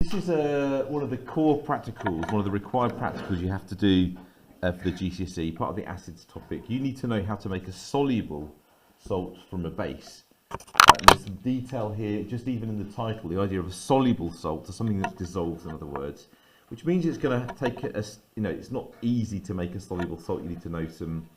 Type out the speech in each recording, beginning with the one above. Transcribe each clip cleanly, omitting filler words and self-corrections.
This is one of the core practicals, one of the required practicals you have to do for the GCSE, part of the acids topic. You need to know how to make a soluble salt from a base. There's some detail here, just even in the title, the idea of a soluble salt, so something that dissolves, in other words, which means it's going to take us, it's not easy to make a soluble salt. You need to know some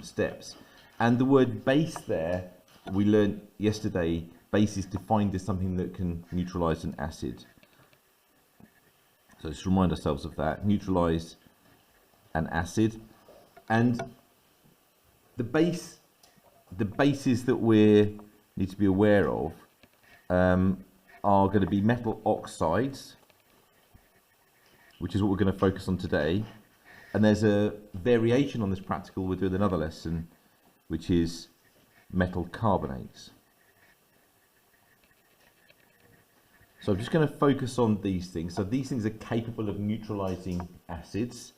steps. And the word base there, we learned yesterday, base is defined as something that can neutralize an acid. So let's remind ourselves of that, neutralize an acid. And the bases that we need to be aware of are going to be metal oxides, which is what we're going to focus on today. And there's a variation on this practical we'll do in another lesson, which is metal carbonates. So I'm just going to focus on these things. So these things are capable of neutralizing acids.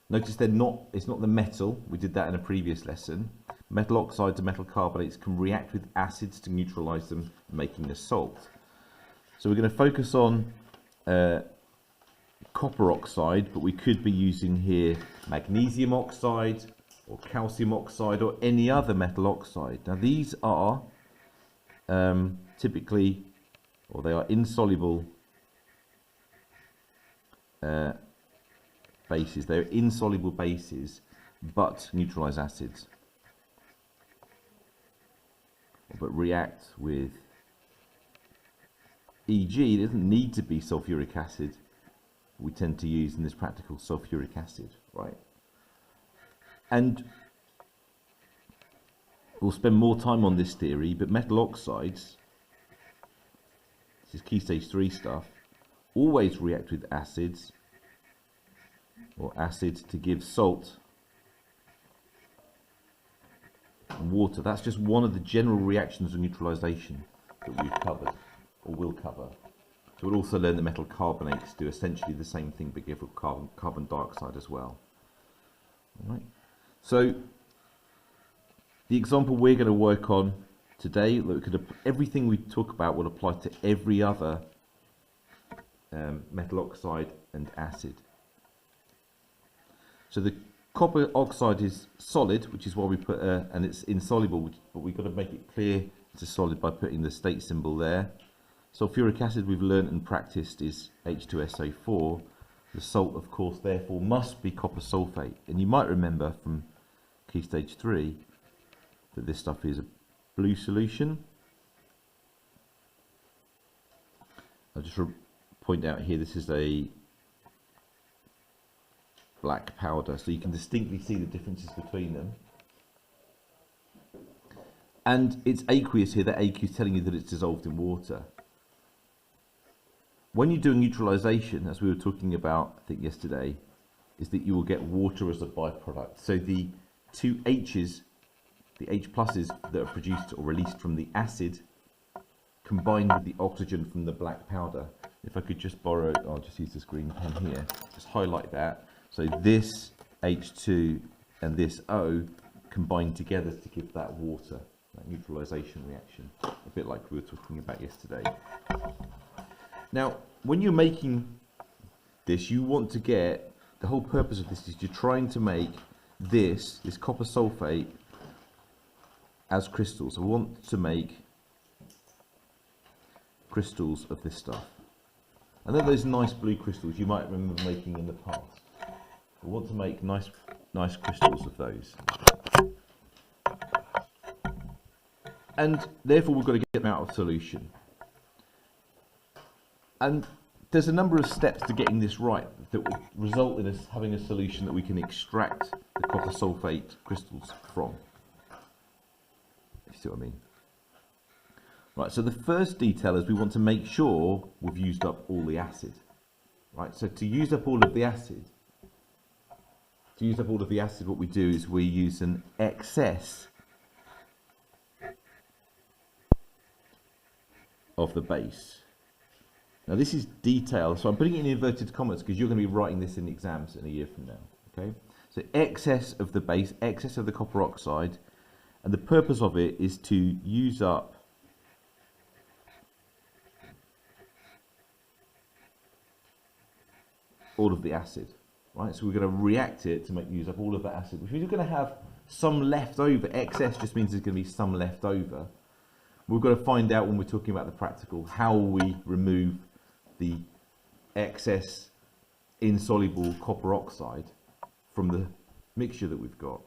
Notice it's not the metal. We did that in a previous lesson. Metal oxides and metal carbonates can react with acids to neutralize them, making a salt. So we're going to focus on copper oxide, but we could be using here magnesium oxide or calcium oxide or any other metal oxide. Now these are typically, or they are insoluble bases. They're insoluble bases, but neutralize acids, but react with, e.g., it doesn't need to be sulfuric acid. We tend to use in this practical sulfuric acid, right? And we'll spend more time on this theory, but metal oxides, this is key stage 3 stuff, always react with acids or acids to give salt and water. That's just one of the general reactions of neutralization that we've covered or will cover. So we'll also learn that metal carbonates do essentially the same thing but give carbon dioxide as well. All right. So the example we're going to work on today, everything we talk about will apply to every other metal oxide and acid. So the copper oxide is solid, which is why we put and it's insoluble, but we've got to make it clear it's a solid by putting the state symbol there. Sulfuric acid we've learnt and practiced is H2SO4. The salt, of course, therefore must be copper sulfate. And you might remember from key stage 3 that this stuff is a blue solution. I'll just point out here, this is a black powder, so you can distinctly see the differences between them. And it's aqueous here. That aqueous is telling you that it's dissolved in water. When you do a neutralization, as we were talking about, I think yesterday, is that you will get water as a byproduct. So the two H's, the H pluses that are produced or released from the acid, combined with the oxygen from the black powder. If I could just borrow, I'll just use this green pen here, just highlight that. So this H2 and this O combine together to give that water, that neutralization reaction, a bit like we were talking about yesterday. Now, when you're making this, you want to get, the whole purpose of this is you're trying to make this copper sulfate as crystals. So we want to make crystals of this stuff. And they're those nice blue crystals you might remember making in the past. We want to make nice crystals of those. And therefore we've got to get them out of solution. And there's a number of steps to getting this right that will result in us having a solution that we can extract the copper sulfate crystals from. If you see what I mean. Right, so the first detail is we want to make sure we've used up all the acid. Right, so to use up all of the acid, what we do is we use an excess of the base. Now this is detail, so I'm putting it in inverted commas because you're going to be writing this in exams in a year from now. Okay, so excess of the base, excess of the copper oxide, and the purpose of it is to use up all of the acid, right? So we're going to react it to make use of all of that acid, which means we're going to have some left over. Excess just means there's going to be some left over. We've got to find out when we're talking about the practical, how we remove the excess insoluble copper oxide from the mixture that we've got.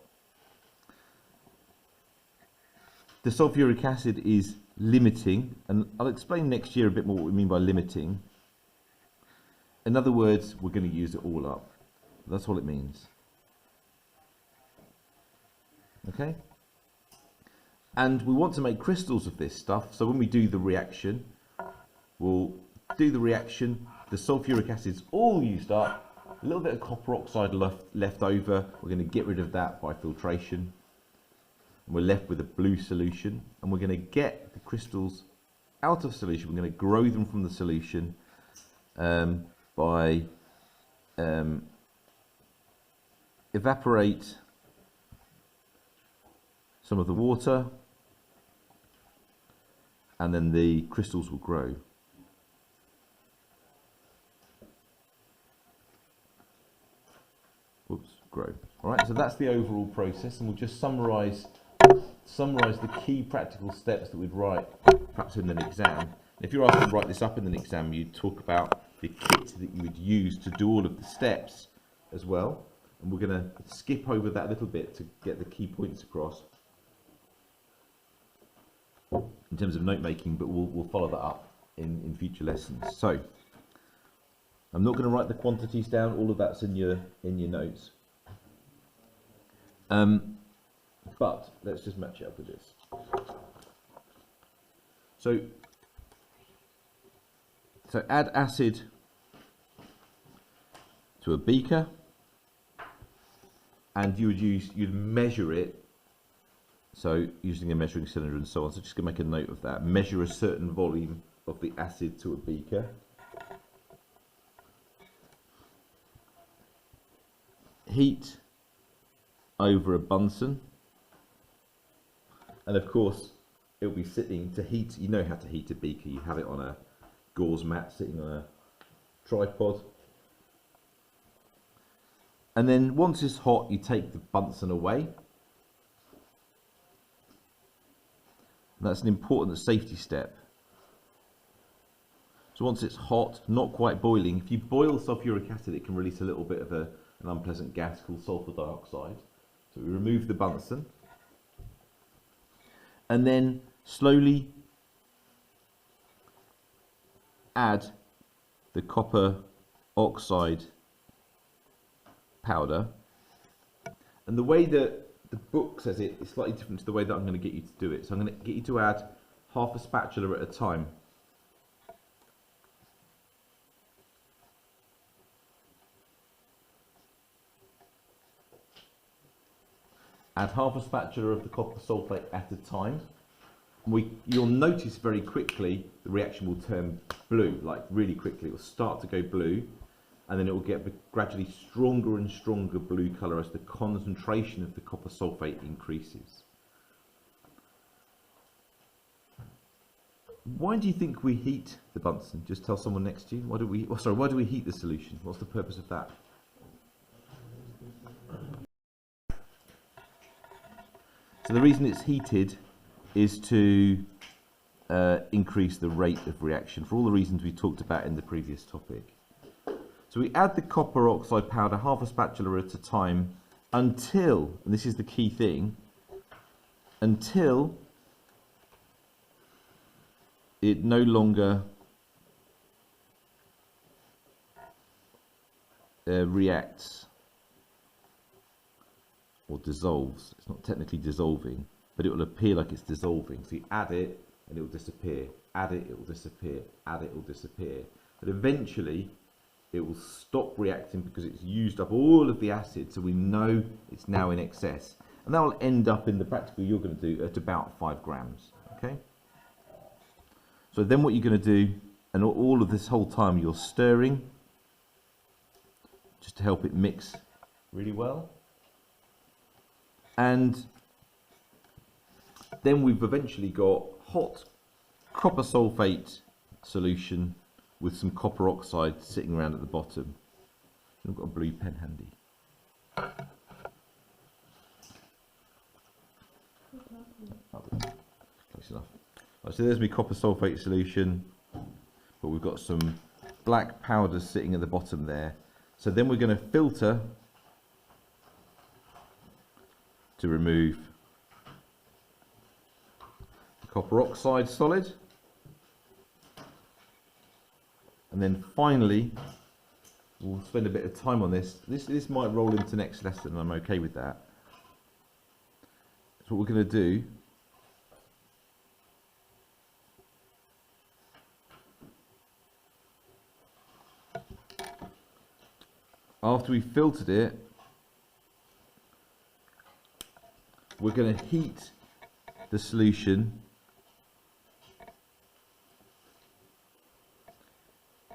The sulfuric acid is limiting, and I'll explain next year a bit more what we mean by limiting. In other words, we're going to use it all up. That's all it means. Okay? And we want to make crystals of this stuff, so when we do the reaction, we'll do the reaction, the sulfuric acid's all used up, a little bit of copper oxide left over, we're going to get rid of that by filtration. And we're left with a blue solution, and we're going to get the crystals out of solution. We're going to grow them from the solution by evaporate some of the water, and then the crystals will grow. Whoops, grow. All right, so that's the overall process, and we'll just summarize the key practical steps that we'd write perhaps in an exam. If you're asked to write this up in an exam, you'd talk about the kit that you would use to do all of the steps as well, and we're going to skip over that a little bit to get the key points across in terms of note making, but we'll follow that up in future lessons. So I'm not going to write the quantities down, all of that's in your notes. But let's just match it up with this. So add acid to a beaker, and you'd measure it. So using a measuring cylinder and so on. So just going to make a note of that. Measure a certain volume of the acid to a beaker. Heat over a Bunsen. And of course, it'll be sitting to heat. You know how to heat a beaker. You have it on a gauze mat sitting on a tripod. And then once it's hot, you take the Bunsen away. And that's an important safety step. So once it's hot, not quite boiling, if you boil sulfuric acid, it can release a little bit of an unpleasant gas called sulfur dioxide. So we remove the Bunsen. And then slowly add the copper oxide powder. And the way that the book says it is slightly different to the way that I'm going to get you to do it. So I'm going to get you to add half a spatula at a time. Add half a spatula of the copper sulfate at a time. You'll notice very quickly the reaction will turn blue, like really quickly. It will start to go blue, and then it will get gradually stronger and stronger blue colour as the concentration of the copper sulfate increases. Why do you think we heat the Bunsen? Just tell someone next to you. Why do we heat the solution? What's the purpose of that? So the reason it's heated is to increase the rate of reaction for all the reasons we talked about in the previous topic. So we add the copper oxide powder half a spatula at a time until, and this is the key thing, until it no longer reacts or dissolves. It's not technically dissolving, but it will appear like it's dissolving. So you add it and it will disappear. Add it, it will disappear. Add it, it will disappear. But eventually it will stop reacting because it's used up all of the acid, so we know it's now in excess. And that will end up in the practical you're going to do at about 5 grams. Okay? So then what you're going to do, and all of this whole time you're stirring, just to help it mix really well. And then we've eventually got hot copper sulfate solution with some copper oxide sitting around at the bottom. I've got a blue pen handy. Close enough. Right, so there's my copper sulfate solution, but we've got some black powder sitting at the bottom there. So then we're going to filter to remove the copper oxide solid. And then finally, we'll spend a bit of time on this. This might roll into next lesson, and I'm okay with that. So what we're going to do, after we've filtered it, we're going to heat the solution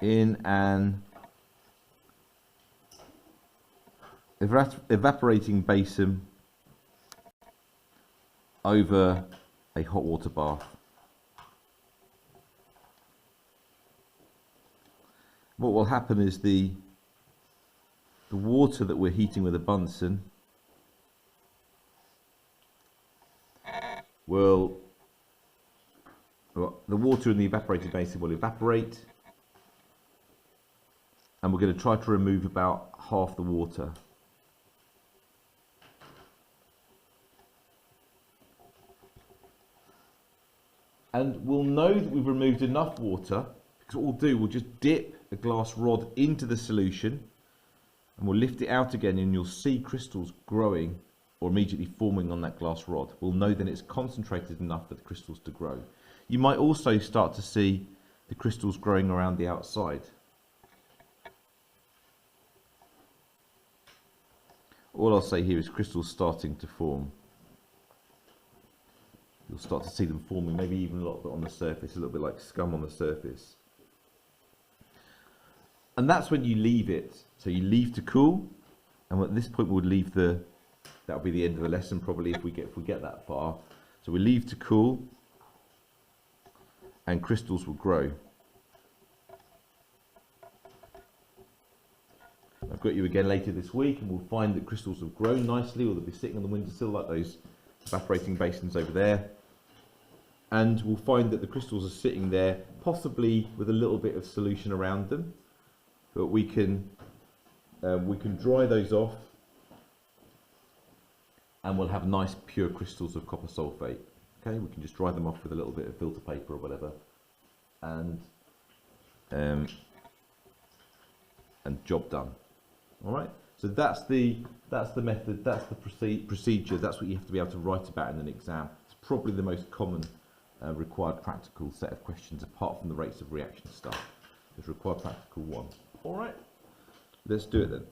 in an evaporating basin over a hot water bath. What will happen is the water that we're heating with a Bunsen the water in the evaporating basin will evaporate, and we're going to try to remove about half the water. And we'll know that we've removed enough water because what we'll do, we'll just dip a glass rod into the solution and we'll lift it out again, and you'll see crystals growing or immediately forming on that glass rod. We'll know then it's concentrated enough for the crystals to grow. You might also start to see the crystals growing around the outside. All I'll say here is crystals starting to form. You'll start to see them forming, maybe even a little bit on the surface, a little bit like scum on the surface. And that's when you leave it. So you leave to cool, and at this point we'll leave that'll be the end of the lesson probably if we get that far. So we leave to cool, and crystals will grow. I've got you again later this week, and we'll find that crystals have grown nicely, or they'll be sitting on the windowsill like those evaporating basins over there. And we'll find that the crystals are sitting there, possibly with a little bit of solution around them, but we can dry those off, and we'll have nice pure crystals of copper sulfate. Okay, we can just dry them off with a little bit of filter paper or whatever, and job done. All right. So that's the method. That's the procedure. That's what you have to be able to write about in an exam. It's probably the most common required practical set of questions, apart from the rates of reaction stuff. There's required practical 1. All right. Let's do it then.